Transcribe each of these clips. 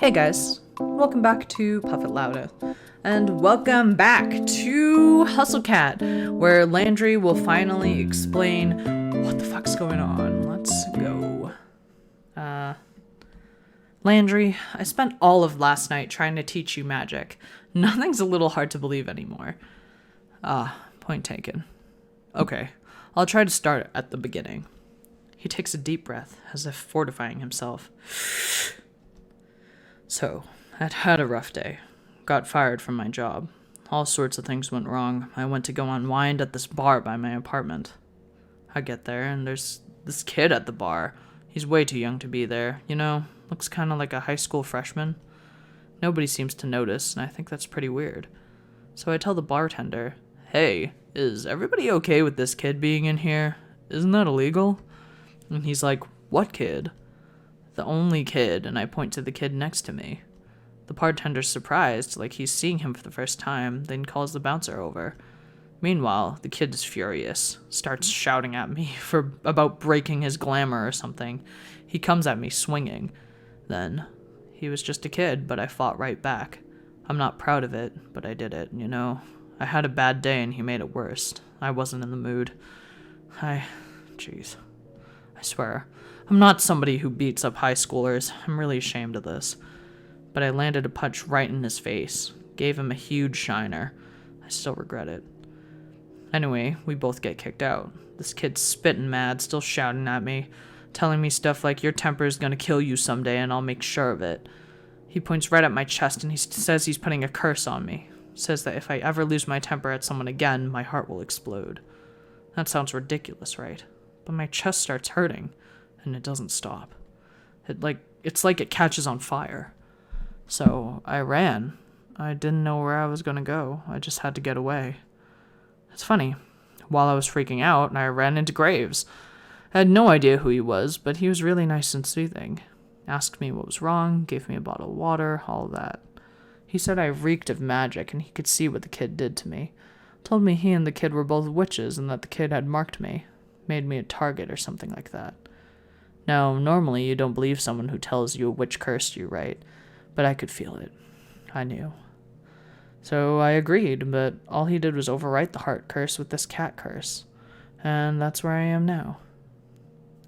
Hey guys, welcome back to Puff It Louder, and welcome back to Hustle Cat, where Landry will finally explain what the fuck's going on. Let's go. Landry, I spent all of last night trying to teach you magic. Nothing's a little hard to believe anymore. Point taken. Okay, I'll try to start at the beginning. He takes a deep breath, as if fortifying himself. So, I'd had a rough day. Got fired from my job. All sorts of things went wrong. I went to go unwind at this bar by my apartment. I get there, and there's this kid at the bar. He's way too young to be there, looks kind of like a high school freshman. Nobody seems to notice, and I think that's pretty weird. So I tell the bartender, "Hey, is everybody okay with this kid being in here? Isn't that illegal?" And he's like, "What kid?" "The only kid," and I point to the kid next to me. The bartender's surprised, like he's seeing him for the first time, then calls the bouncer over. Meanwhile, the kid is furious, starts shouting at me about breaking his glamour or something. He comes at me swinging. Then, he was just a kid, but I fought right back. I'm not proud of it, but I did it, I had a bad day and he made it worse. I wasn't in the mood. Jeez. I swear, I'm not somebody who beats up high schoolers. I'm really ashamed of this. But I landed a punch right in his face. Gave him a huge shiner. I still regret it. Anyway, we both get kicked out. This kid's spitting mad, still shouting at me, telling me stuff like, "Your temper is gonna kill you someday and I'll make sure of it." He points right at my chest and he says he's putting a curse on me. Says that if I ever lose my temper at someone again, my heart will explode. That sounds ridiculous, right? But my chest starts hurting, and it doesn't stop. It's like it catches on fire. So I ran. I didn't know where I was gonna go. I just had to get away. It's funny. While I was freaking out, I ran into Graves. I had no idea who he was, but he was really nice and soothing. Asked me what was wrong, gave me a bottle of water, all of that. He said I reeked of magic, and he could see what the kid did to me. Told me he and the kid were both witches, and that the kid had marked me. Made me a target or something like that. Now, normally you don't believe someone who tells you a witch cursed you, right? But I could feel it. I knew. So I agreed, but all he did was overwrite the heart curse with this cat curse. And that's where I am now.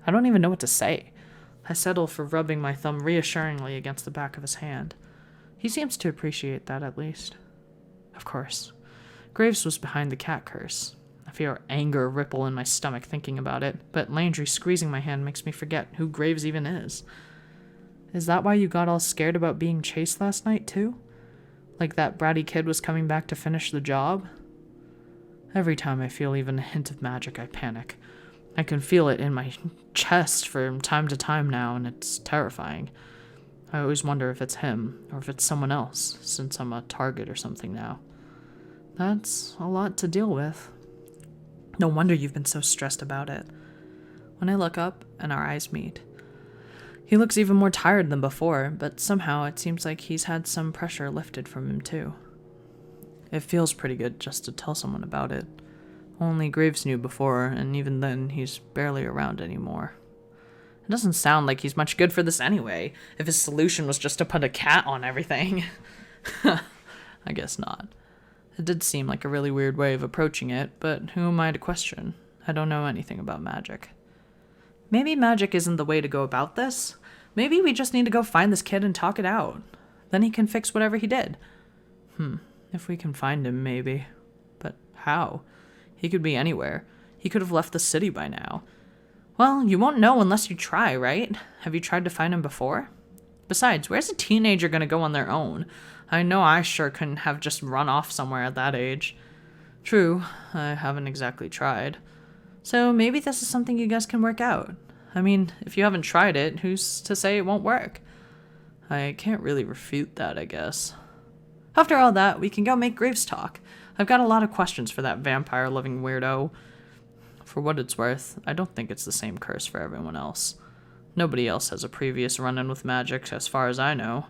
I don't even know what to say. I settle for rubbing my thumb reassuringly against the back of his hand. He seems to appreciate that, at least. Of course. Graves was behind the cat curse. I feel anger ripple in my stomach thinking about it, but Landry squeezing my hand makes me forget who Graves even is. Is that why you got all scared about being chased last night, too? Like that bratty kid was coming back to finish the job? Every time I feel even a hint of magic, I panic. I can feel it in my chest from time to time now, and it's terrifying. I always wonder if it's him, or if it's someone else, since I'm a target or something now. That's a lot to deal with. No wonder you've been so stressed about it. When I look up and our eyes meet, he looks even more tired than before, but somehow it seems like he's had some pressure lifted from him too. It feels pretty good just to tell someone about it. Only Graves knew before, and even then he's barely around anymore. It doesn't sound like he's much good for this anyway, if his solution was just to put a cat on everything. I guess not. It did seem like a really weird way of approaching it, but who am I to question? I don't know anything about magic. Maybe magic isn't the way to go about this. Maybe we just need to go find this kid and talk it out. Then he can fix whatever he did. If we can find him, maybe. But how? He could be anywhere. He could have left the city by now. Well, you won't know unless you try, right? Have you tried to find him before? Besides, where's a teenager gonna go on their own? I know I sure couldn't have just run off somewhere at that age. True, I haven't exactly tried. So maybe this is something you guys can work out. I mean, if you haven't tried it, who's to say it won't work? I can't really refute that, I guess. After all that, we can go make Graves talk. I've got a lot of questions for that vampire-loving weirdo. For what it's worth, I don't think it's the same curse for everyone else. Nobody else has a previous run-in with magic, as far as I know.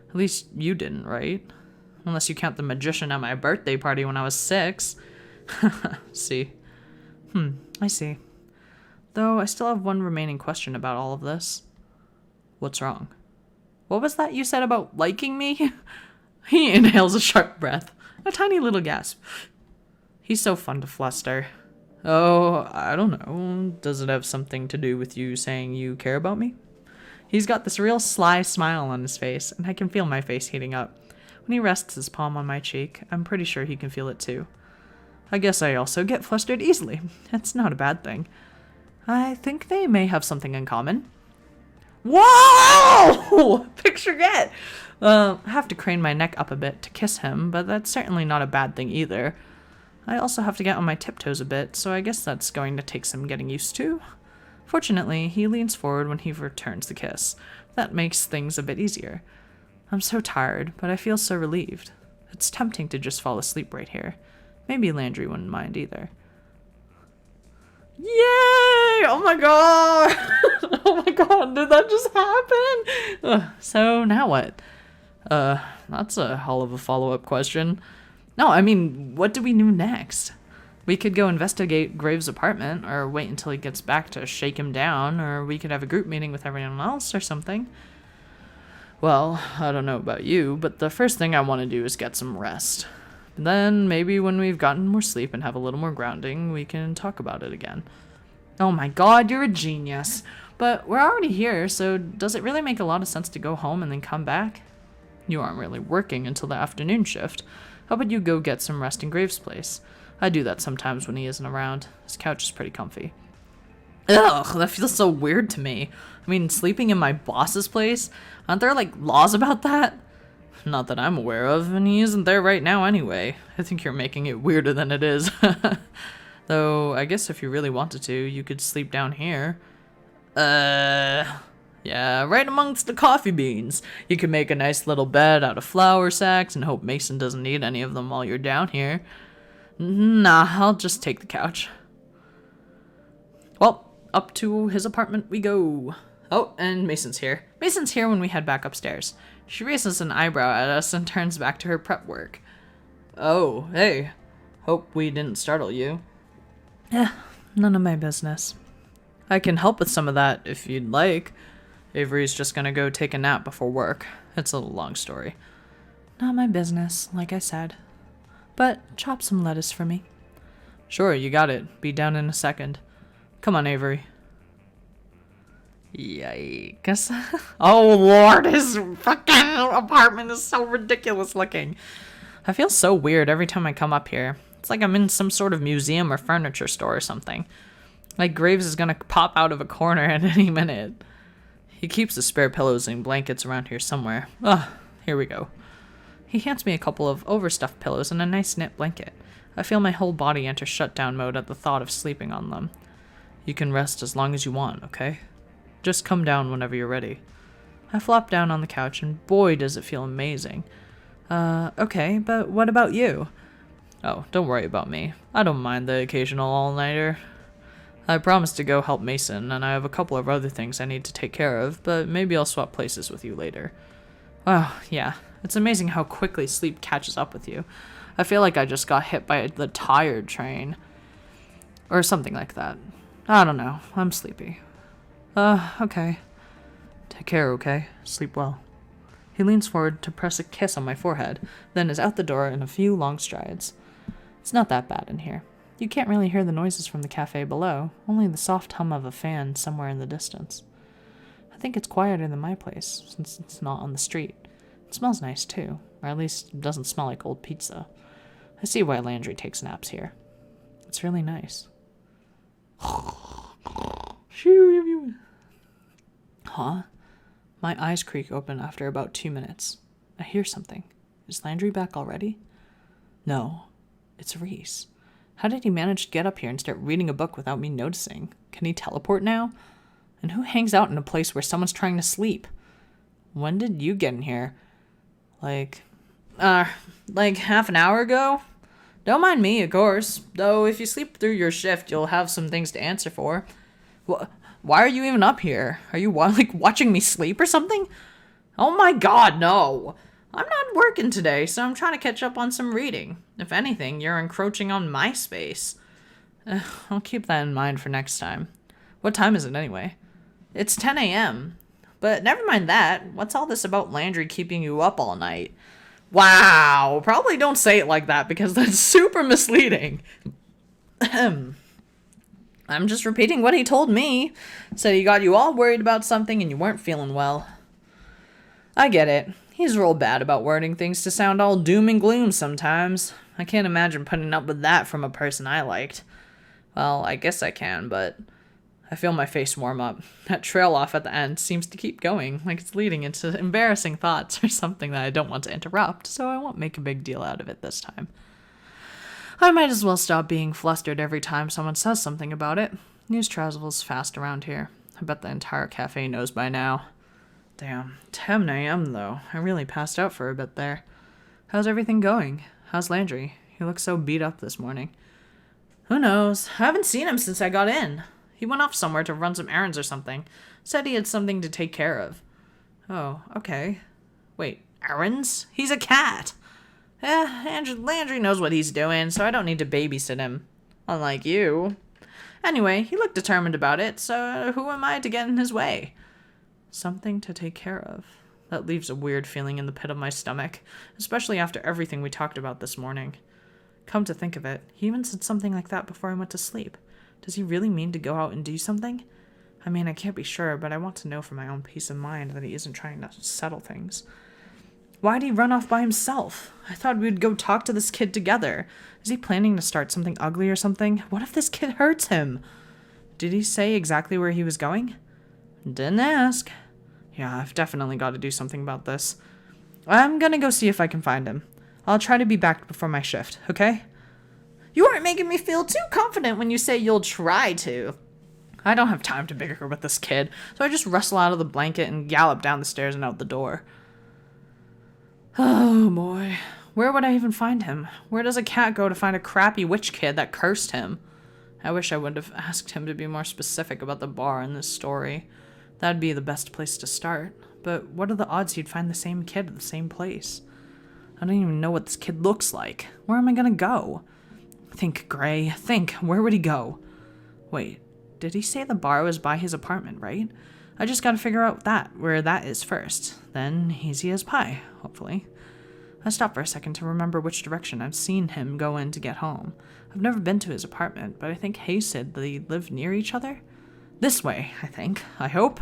At least you didn't, right? Unless you count the magician at my birthday party when I was 6. See? I see. Though I still have one remaining question about all of this. What's wrong? What was that you said about liking me? He inhales a sharp breath, a tiny little gasp. He's so fun to fluster. Oh, I don't know. Does it have something to do with you saying you care about me? He's got this real sly smile on his face, and I can feel my face heating up. When he rests his palm on my cheek, I'm pretty sure he can feel it too. I guess I also get flustered easily. It's not a bad thing. I think they may have something in common. Whoa! Picture get! I have to crane my neck up a bit to kiss him, but that's certainly not a bad thing either. I also have to get on my tiptoes a bit, so I guess that's going to take some getting used to. Fortunately, he leans forward when he returns the kiss. That makes things a bit easier. I'm so tired, but I feel so relieved. It's tempting to just fall asleep right here. Maybe Landry wouldn't mind either. Yay! Oh my god! Oh my god, did that just happen? So now what? That's a hell of a follow-up question. No, I mean, what do we do next? We could go investigate Graves' apartment, or wait until he gets back to shake him down, or we could have a group meeting with everyone else or something. Well, I don't know about you, but the first thing I want to do is get some rest. Then maybe when we've gotten more sleep and have a little more grounding, we can talk about it again. Oh my god, you're a genius. But we're already here, so does it really make a lot of sense to go home and then come back? You aren't really working until the afternoon shift. How about you go get some rest in Graves' place? I do that sometimes when he isn't around. His couch is pretty comfy. Ugh, that feels so weird to me. I mean, sleeping in my boss's place? Aren't there, laws about that? Not that I'm aware of, and he isn't there right now anyway. I think you're making it weirder than it is. Though, I guess if you really wanted to, you could sleep down here. Yeah, right amongst the coffee beans. You could make a nice little bed out of flour sacks and hope Mason doesn't need any of them while you're down here. Nah, I'll just take the couch. Well, up to his apartment we go. Oh, and Mason's here. Mason's here when we head back upstairs. She raises an eyebrow at us and turns back to her prep work. Oh, hey. Hope we didn't startle you. None of my business. I can help with some of that if you'd like. Avery's just gonna go take a nap before work. It's a long story. Not my business, like I said. But chop some lettuce for me. Sure, you got it. Be down in a second. Come on, Avery. Yikes. Oh lord, his fucking apartment is so ridiculous looking. I feel so weird every time I come up here. It's like I'm in some sort of museum or furniture store or something. Like Graves is gonna pop out of a corner at any minute. He keeps the spare pillows and blankets around here somewhere. Here we go. He hands me a couple of overstuffed pillows and a nice knit blanket. I feel my whole body enter shutdown mode at the thought of sleeping on them. You can rest as long as you want, okay? Just come down whenever you're ready. I flop down on the couch and boy does it feel amazing. Okay, but what about you? Oh, don't worry about me. I don't mind the occasional all-nighter. I promised to go help Mason, and I have a couple of other things I need to take care of, but maybe I'll swap places with you later. Oh, yeah. It's amazing how quickly sleep catches up with you. I feel like I just got hit by the tired train. Or something like that. I don't know. I'm sleepy. Okay. Take care, okay? Sleep well. He leans forward to press a kiss on my forehead, then is out the door in a few long strides. It's not that bad in here. You can't really hear the noises from the cafe below, only the soft hum of a fan somewhere in the distance. I think it's quieter than my place, since it's not on the street. It smells nice, too, or at least it doesn't smell like old pizza. I see why Landry takes naps here. It's really nice. Huh? My eyes creak open after about 2 minutes. I hear something. Is Landry back already? No, it's Reese. How did he manage to get up here and start reading a book without me noticing? Can he teleport now? And who hangs out in a place where someone's trying to sleep? When did you get in here? Like half an hour ago? Don't mind me, of course. Though if you sleep through your shift, you'll have some things to answer for. Why are you even up here? Are you watching me sleep or something? Oh my god, no. I'm not working today, so I'm trying to catch up on some reading. If anything, you're encroaching on my space. I'll keep that in mind for next time. What time is it anyway? It's 10 a.m. But never mind that. What's all this about Landry keeping you up all night? Wow, probably don't say it like that because that's super misleading. I'm just repeating what he told me. Said he got you all worried about something and you weren't feeling well. I get it. He's real bad about wording things to sound all doom and gloom sometimes. I can't imagine putting up with that from a person I liked. Well, I guess I can, but I feel my face warm up. That trail off at the end seems to keep going, like it's leading into embarrassing thoughts or something that I don't want to interrupt, so I won't make a big deal out of it this time. I might as well stop being flustered every time someone says something about it. News travels fast around here. I bet the entire cafe knows by now. Damn, 10 a.m. though. I really passed out for a bit there. How's everything going? How's Landry? He looks so beat up this morning. Who knows? I haven't seen him since I got in. He went off somewhere to run some errands or something. Said he had something to take care of. Oh, okay. Wait, errands? He's a cat. Landry knows what he's doing, so I don't need to babysit him. Unlike you. Anyway, he looked determined about it, so who am I to get in his way? Something to take care of. That leaves a weird feeling in the pit of my stomach, especially after everything we talked about this morning. Come to think of it, he even said something like that before I went to sleep. Does he really mean to go out and do something? I mean, I can't be sure, but I want to know for my own peace of mind that he isn't trying to settle things. Why'd he run off by himself? I thought we'd go talk to this kid together. Is he planning to start something ugly or something? What if this kid hurts him? Did he say exactly where he was going? Didn't ask. Yeah, I've definitely got to do something about this. I'm gonna go see if I can find him. I'll try to be back before my shift, okay? You aren't making me feel too confident when you say you'll try to. I don't have time to bicker with this kid, so I just rustle out of the blanket and gallop down the stairs and out the door. Oh boy. Where would I even find him? Where does a cat go to find a crappy witch kid that cursed him? I wish I would have asked him to be more specific about the bar in this story. That'd be the best place to start. But what are the odds he'd find the same kid at the same place? I don't even know what this kid looks like. Where am I gonna go? Think, Gray. Think. Where would he go? Wait, did he say the bar was by his apartment, right? I just gotta figure out where that is first. Then easy as pie, hopefully. I stopped for a second to remember which direction I've seen him go in to get home. I've never been to his apartment, but I think Hayes said they lived near each other. This way, I think. I hope.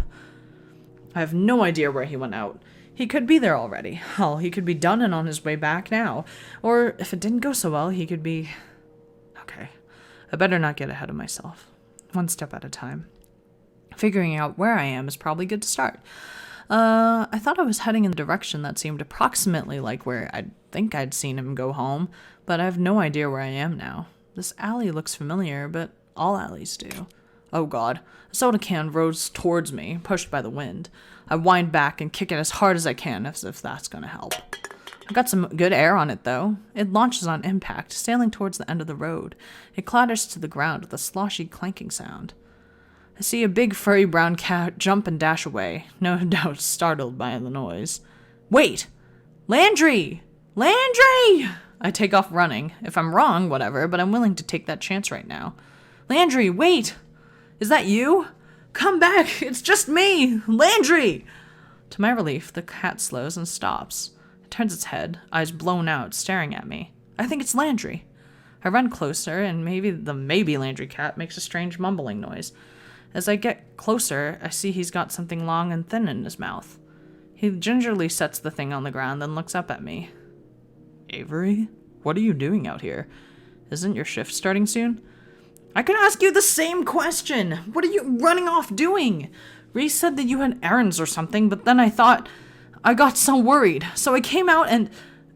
I have no idea where he went out. He could be there already. Hell, he could be done and on his way back now. Or if it didn't go so well, he could be... Okay, I better not get ahead of myself. One step at a time. Figuring out where I am is probably good to start. I thought I was heading in the direction that seemed approximately like where I'd think I'd seen him go home, but I have no idea where I am now. This alley looks familiar, but all alleys do. Oh god, a soda can rolls towards me, pushed by the wind. I wind back and kick it as hard as I can, as if that's gonna help. I got some good air on it, though. It launches on impact, sailing towards the end of the road. It clatters to the ground with a sloshy clanking sound. I see a big furry brown cat jump and dash away, no doubt startled by the noise. Wait! Landry! Landry! I take off running. If I'm wrong, whatever, but I'm willing to take that chance right now. Landry, wait! Is that you? Come back! It's just me! Landry! To my relief, the cat slows and stops. It turns its head, eyes blown out, staring at me. I think it's Landry. I run closer, and the maybe Landry cat makes a strange mumbling noise. As I get closer, I see he's got something long and thin in his mouth. He gingerly sets the thing on the ground, then looks up at me. Avery? What are you doing out here? Isn't your shift starting soon? I could ask you the same question! What are you running off doing? Reese said that you had errands or something, but then I got so worried, so I came out and...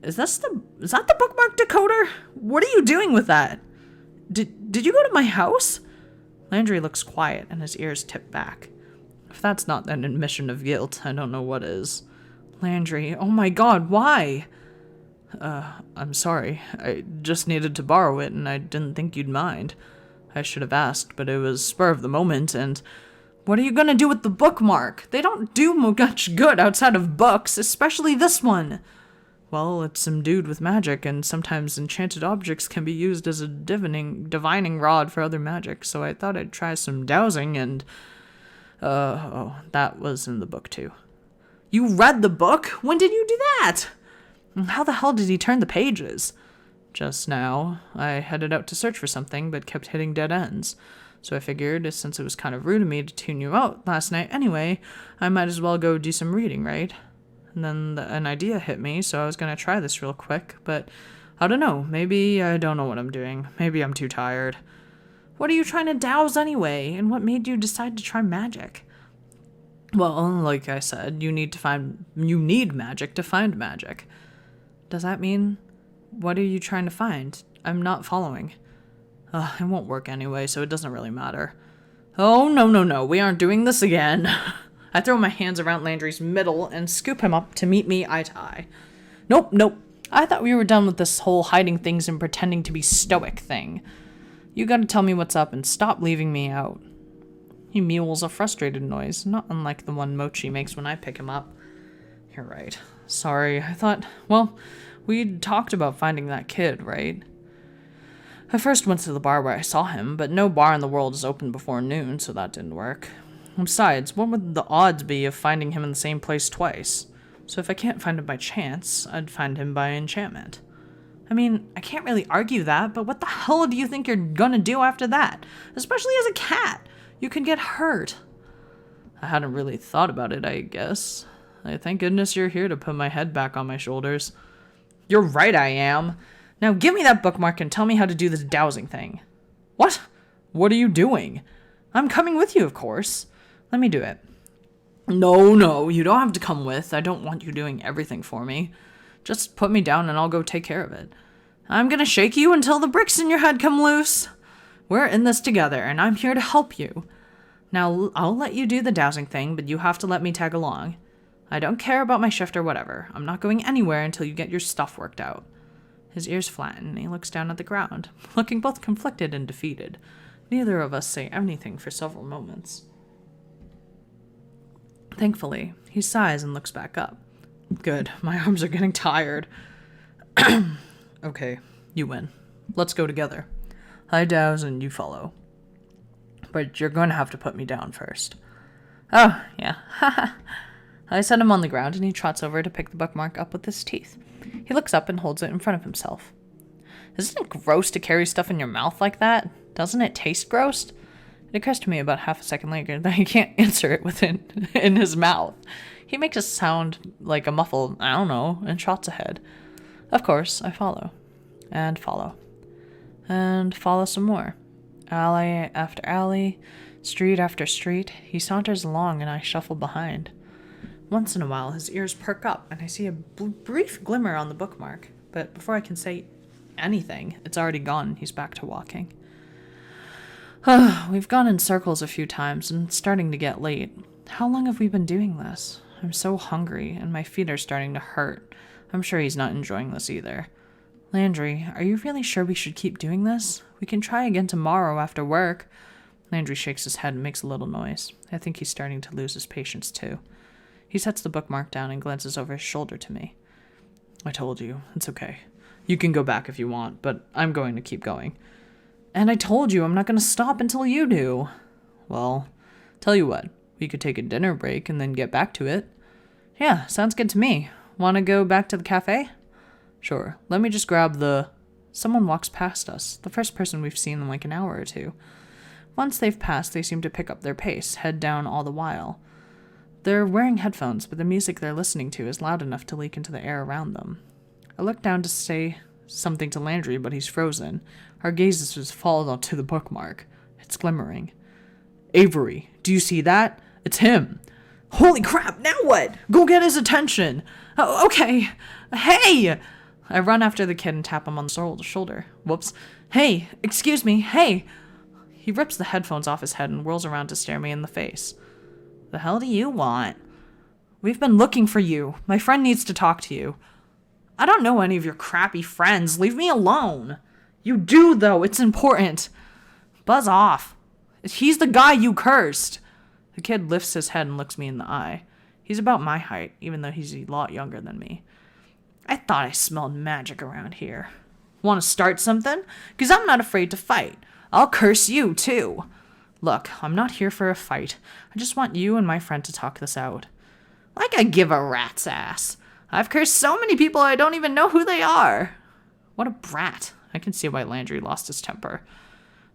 Is that the bookmark decoder? What are you doing with that? Did you go to my house? Landry looks quiet and his ears tip back. If that's not an admission of guilt, I don't know what is. Landry, oh my god, why? I'm sorry. I just needed to borrow it and I didn't think you'd mind. I should have asked, but it was spur of the moment and... What are you gonna do with the bookmark? They don't do much good outside of books, especially this one. Well, it's imbued with magic, and sometimes enchanted objects can be used as a divining rod for other magic, so I thought I'd try some dowsing, and... Oh, that was in the book too. You read the book? When did you do that? How the hell did he turn the pages? Just now. I headed out to search for something, but kept hitting dead ends. So I figured, since it was kind of rude of me to tune you out last night anyway, I might as well go do some reading, right? And then an idea hit me, so I was going to try this real quick, but I don't know. Maybe I don't know what I'm doing. Maybe I'm too tired. What are you trying to douse anyway? And what made you decide to try magic? Well, like I said, you need magic to find magic. Does that mean, what are you trying to find? I'm not following. It won't work anyway, so it doesn't really matter. Oh, no, we aren't doing this again. I throw my hands around Landry's middle and scoop him up to meet me eye to eye. Nope. I thought we were done with this whole hiding things and pretending to be stoic thing. You gotta tell me what's up and stop leaving me out. He mewls a frustrated noise, not unlike the one Mochi makes when I pick him up. You're right. Sorry, I thought, well, we'd talked about finding that kid, right? I first went to the bar where I saw him, but no bar in the world is open before noon, so that didn't work. Besides, what would the odds be of finding him in the same place twice? So if I can't find him by chance, I'd find him by enchantment. I mean, I can't really argue that, but what the hell do you think you're gonna do after that? Especially as a cat. You could get hurt. I hadn't really thought about it, I guess. Thank goodness you're here to put my head back on my shoulders. You're right, I am. Now give me that bookmark and tell me how to do this dowsing thing. What? What are you doing? I'm coming with you, of course. Let me do it. No, you don't have to come with. I don't want you doing everything for me. Just put me down and I'll go take care of it. I'm gonna shake you until the bricks in your head come loose. We're in this together, and I'm here to help you. Now, I'll let you do the dowsing thing, but you have to let me tag along. I don't care about my shift or whatever. I'm not going anywhere until you get your stuff worked out. His ears flatten, and he looks down at the ground, looking both conflicted and defeated. Neither of us say anything for several moments. Thankfully, he sighs and looks back up. Good, my arms are getting tired. Okay, you win. Let's go together. I douse and you follow. But you're going to have to put me down first. Oh, yeah. I set him on the ground and he trots over to pick the bookmark up with his teeth. He looks up and holds it in front of himself. Isn't it gross to carry stuff in your mouth like that? Doesn't it taste gross? It occurs to me about half a second later that he can't answer it in his mouth. He makes a sound like a muffled, I don't know, and trots ahead. Of course, I follow. And follow. And follow some more. Alley after alley, street after street, he saunters along and I shuffle behind. Once in a while, his ears perk up and I see a brief glimmer on the bookmark, but before I can say anything, it's already gone and he's back to walking. We've gone in circles a few times and it's starting to get late. How long have we been doing this? I'm so hungry and my feet are starting to hurt. I'm sure he's not enjoying this either. Landry, are you really sure we should keep doing this? We can try again tomorrow after work. Landry shakes his head and makes a little noise. I think he's starting to lose his patience too. He sets the bookmark down and glances over his shoulder to me. I told you, it's okay. You can go back if you want, but I'm going to keep going. And I told you I'm not going to stop until you do. Well, tell you what, we could take a dinner break and then get back to it. Yeah, sounds good to me. Want to go back to the cafe? Sure, let me just grab the... Someone walks past us, the first person we've seen in like an hour or two. Once they've passed, they seem to pick up their pace, head down all the while. They're wearing headphones, but the music they're listening to is loud enough to leak into the air around them. I look down to say something to Landry, but he's frozen. Our gazes just fall onto the bookmark. It's glimmering. Avery, do you see that? It's him. Holy crap, now what? Go get his attention. Oh, okay. Hey! I run after the kid and tap him on the shoulder. Whoops. Hey, excuse me, hey! He rips the headphones off his head and whirls around to stare me in the face. The hell do you want? We've been looking for you. My friend needs to talk to you. I don't know any of your crappy friends. Leave me alone. You do, though. It's important. Buzz off. He's the guy you cursed. The kid lifts his head and looks me in the eye. He's about my height, even though he's a lot younger than me. I thought I smelled magic around here. Want to start something? 'Cause I'm not afraid to fight. I'll curse you, too. Look, I'm not here for a fight. I just want you and my friend to talk this out. Like I give a rat's ass. I've cursed so many people I don't even know who they are. What a brat. I can see why Landry lost his temper.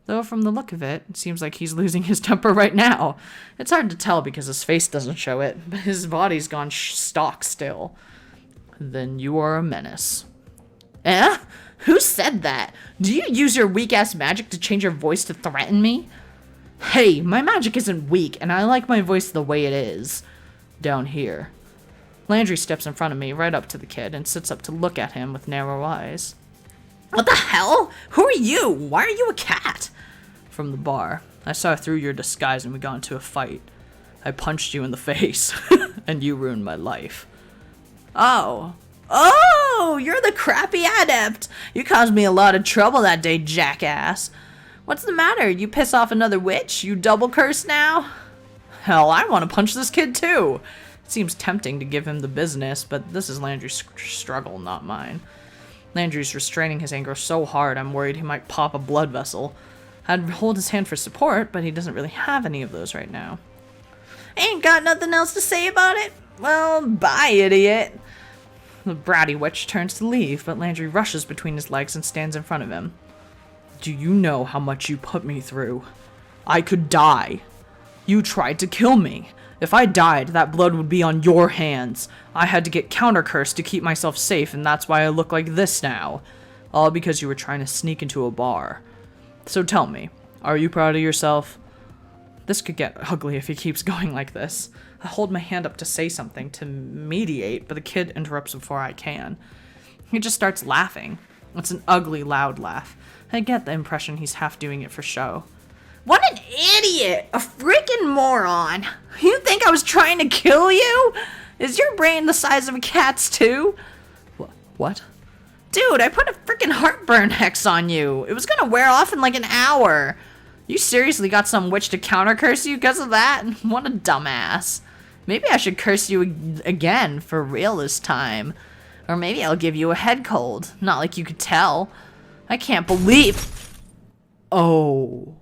Though from the look of it, it seems like he's losing his temper right now. It's hard to tell because his face doesn't show it, but his body's gone stock still. Then you are a menace. Eh? Who said that? Do you use your weak-ass magic to change your voice to threaten me? Hey, my magic isn't weak, and I like my voice the way it is. Down here. Landry steps in front of me, right up to the kid, and sits up to look at him with narrow eyes. What the hell? Who are you? Why are you a cat? From the bar. I saw through your disguise and we got into a fight. I punched you in the face, and you ruined my life. Oh, you're the crappy adept. You caused me a lot of trouble that day, jackass. What's the matter? You piss off another witch? You double curse now? Hell, I want to punch this kid too. It seems tempting to give him the business, but this is Landry's struggle, not mine. Landry's restraining his anger so hard I'm worried he might pop a blood vessel. I'd hold his hand for support, but he doesn't really have any of those right now. Ain't got nothing else to say about it? Well, bye, idiot. The bratty witch turns to leave, but Landry rushes between his legs and stands in front of him. Do you know how much you put me through? I could die. You tried to kill me. If I died, that blood would be on your hands. I had to get counter-cursed to keep myself safe, and that's why I look like this now. All because you were trying to sneak into a bar. So tell me, are you proud of yourself? This could get ugly if he keeps going like this. I hold my hand up to say something, to mediate, but the kid interrupts before I can. He just starts laughing. It's an ugly, loud laugh. I get the impression he's half doing it for show. What an idiot! A freaking moron! You think I was trying to kill you? Is your brain the size of a cat's too? What? Dude, I put a freaking heartburn hex on you. It was gonna wear off in like an hour. You seriously got some witch to counter curse you because of that? What a dumbass. Maybe I should curse you again for real this time. Or maybe I'll give you a head cold. Not like you could tell. I can't believe... Oh...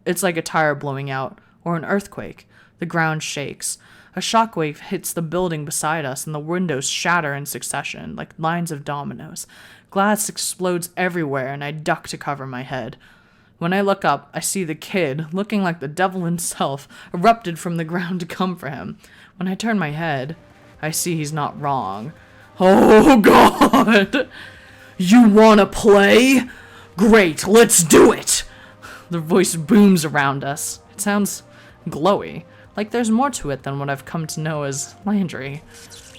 It's like a tire blowing out, or an earthquake. The ground shakes. A shockwave hits the building beside us, and the windows shatter in succession, like lines of dominoes. Glass explodes everywhere, and I duck to cover my head. When I look up, I see the kid, looking like the devil himself, erupted from the ground to come for him. When I turn my head, I see he's not wrong. Oh, God! You wanna play? Great, let's do it! The voice booms around us. It sounds glowy, like there's more to it than what I've come to know as Landry.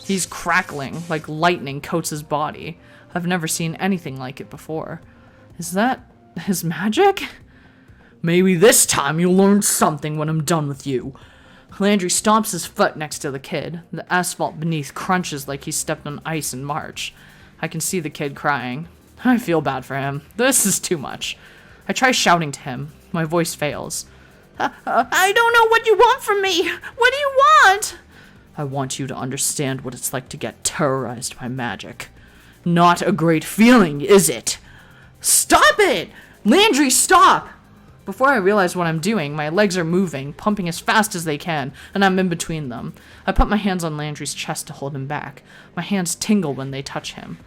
He's crackling, like lightning coats his body. I've never seen anything like it before. Is that his magic? Maybe this time you'll learn something when I'm done with you. Landry stomps his foot next to the kid. The asphalt beneath crunches like he stepped on ice in March. I can see the kid crying. I feel bad for him. This is too much. I try shouting to him. My voice fails. I don't know what you want from me. What do you want? I want you to understand what it's like to get terrorized by magic. Not a great feeling, is it? Stop it! Landry, stop! Before I realize what I'm doing, my legs are moving, pumping as fast as they can, and I'm in between them. I put my hands on Landry's chest to hold him back. My hands tingle when they touch him.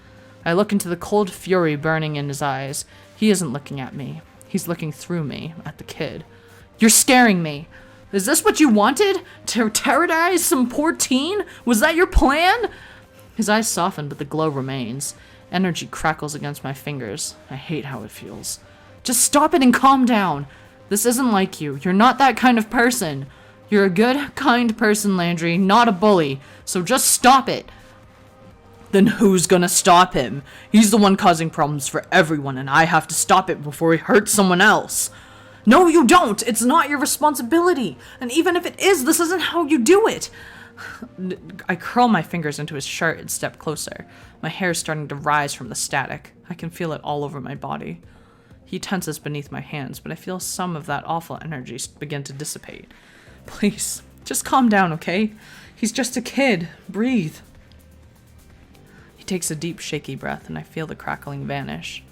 I look into the cold fury burning in his eyes. He isn't looking at me. He's looking through me, at the kid. You're scaring me. Is this what you wanted? To terrorize some poor teen? Was that your plan? His eyes soften, but the glow remains. Energy crackles against my fingers. I hate how it feels. Just stop it and calm down. This isn't like you. You're not that kind of person. You're a good, kind person, Landry, not a bully. So just stop it. Then who's gonna stop him? He's the one causing problems for everyone, and I have to stop it before he hurts someone else. No, you don't! It's not your responsibility! And even if it is, this isn't how you do it! I curl my fingers into his shirt and step closer. My hair is starting to rise from the static. I can feel it all over my body. He tenses beneath my hands, but I feel some of that awful energy begin to dissipate. Please, just calm down, okay? He's just a kid. Breathe. He takes a deep, shaky breath, and I feel the crackling vanish.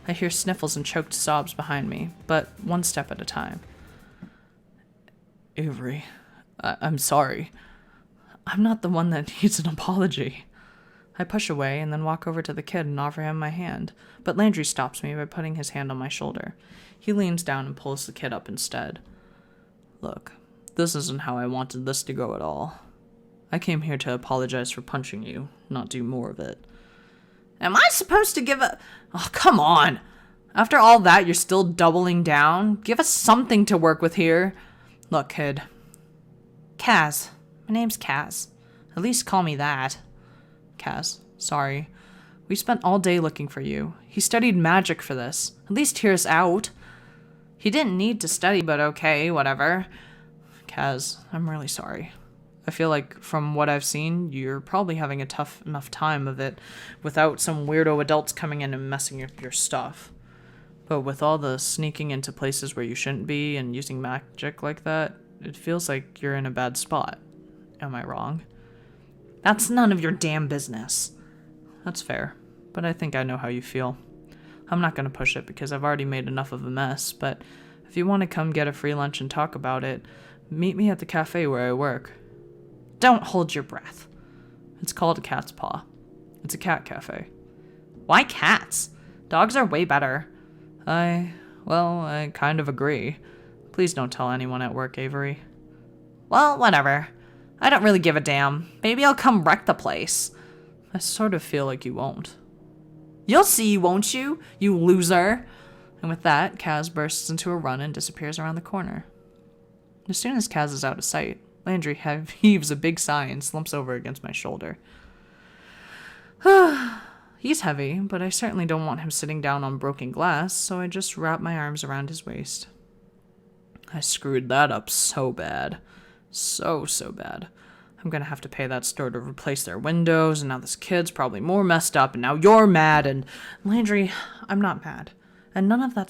I hear sniffles and choked sobs behind me, but one step at a time. Avery, I'm sorry. I'm not the one that needs an apology. I push away and then walk over to the kid and offer him my hand, but Landry stops me by putting his hand on my shoulder. He leans down and pulls the kid up instead. Look, this isn't how I wanted this to go at all. I came here to apologize for punching you, not do more of it. Am I supposed to give a... Oh, come on. After all that, you're still doubling down? Give us something to work with here. Look, kid. Kaz. My name's Kaz. At least call me that. Kaz, sorry. We spent all day looking for you. He studied magic for this. At least hear us out. He didn't need to study, but okay, whatever. Kaz, I'm really sorry. I feel like from what I've seen, you're probably having a tough enough time of it without some weirdo adults coming in and messing with your stuff. But with all the sneaking into places where you shouldn't be and using magic like that, it feels like you're in a bad spot. Am I wrong? That's none of your damn business. That's fair, but I think I know how you feel. I'm not going to push it because I've already made enough of a mess, but if you want to come get a free lunch and talk about it, meet me at the cafe where I work. Don't hold your breath. It's called a Cat's Paw. It's a cat cafe. Why cats? Dogs are way better. I kind of agree. Please don't tell anyone at work, Avery. Well, whatever. I don't really give a damn. Maybe I'll come wreck the place. I sort of feel like you won't. You'll see, won't you? You loser. And with that, Kaz bursts into a run and disappears around the corner. As soon as Kaz is out of sight, Landry heaves a big sigh and slumps over against my shoulder. He's heavy, but I certainly don't want him sitting down on broken glass, so I just wrap my arms around his waist. I screwed that up so bad. So bad. I'm gonna have to pay that store to replace their windows, and now this kid's probably more messed up, and now you're mad, and... Landry, I'm not mad. And none of that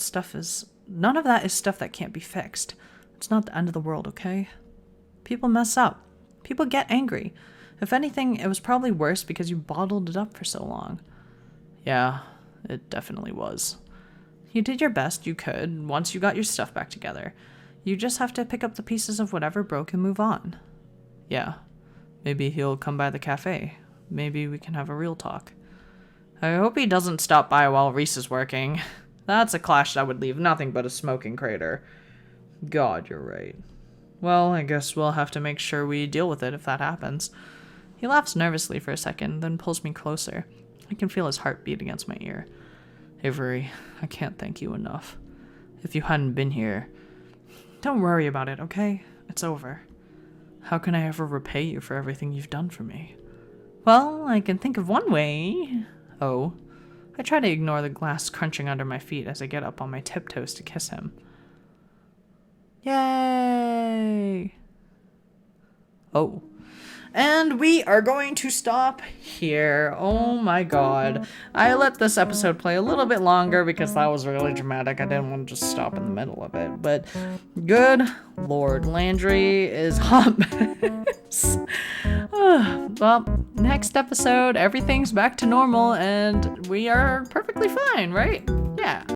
is stuff that can't be fixed. It's not the end of the world, okay? People mess up. People get angry. If anything, it was probably worse because you bottled it up for so long. Yeah, it definitely was. You did your best you could once you got your stuff back together. You just have to pick up the pieces of whatever broke and move on. Yeah, maybe he'll come by the cafe. Maybe we can have a real talk. I hope he doesn't stop by while Reese is working. That's a clash that would leave nothing but a smoking crater. God, you're right. Well, I guess we'll have to make sure we deal with it if that happens. He laughs nervously for a second, then pulls me closer. I can feel his heart beat against my ear. Avery, I can't thank you enough. If you hadn't been here... Don't worry about it, okay? It's over. How can I ever repay you for everything you've done for me? Well, I can think of one way. Oh? I try to ignore the glass crunching under my feet as I get up on my tiptoes to kiss him. Yay! Oh. And we are going to stop here. Oh my god. I let this episode play a little bit longer because that was really dramatic. I didn't want to just stop in the middle of it. But good lord, Landry is hot mess. Well, next episode, everything's back to normal and we are perfectly fine, right? Yeah.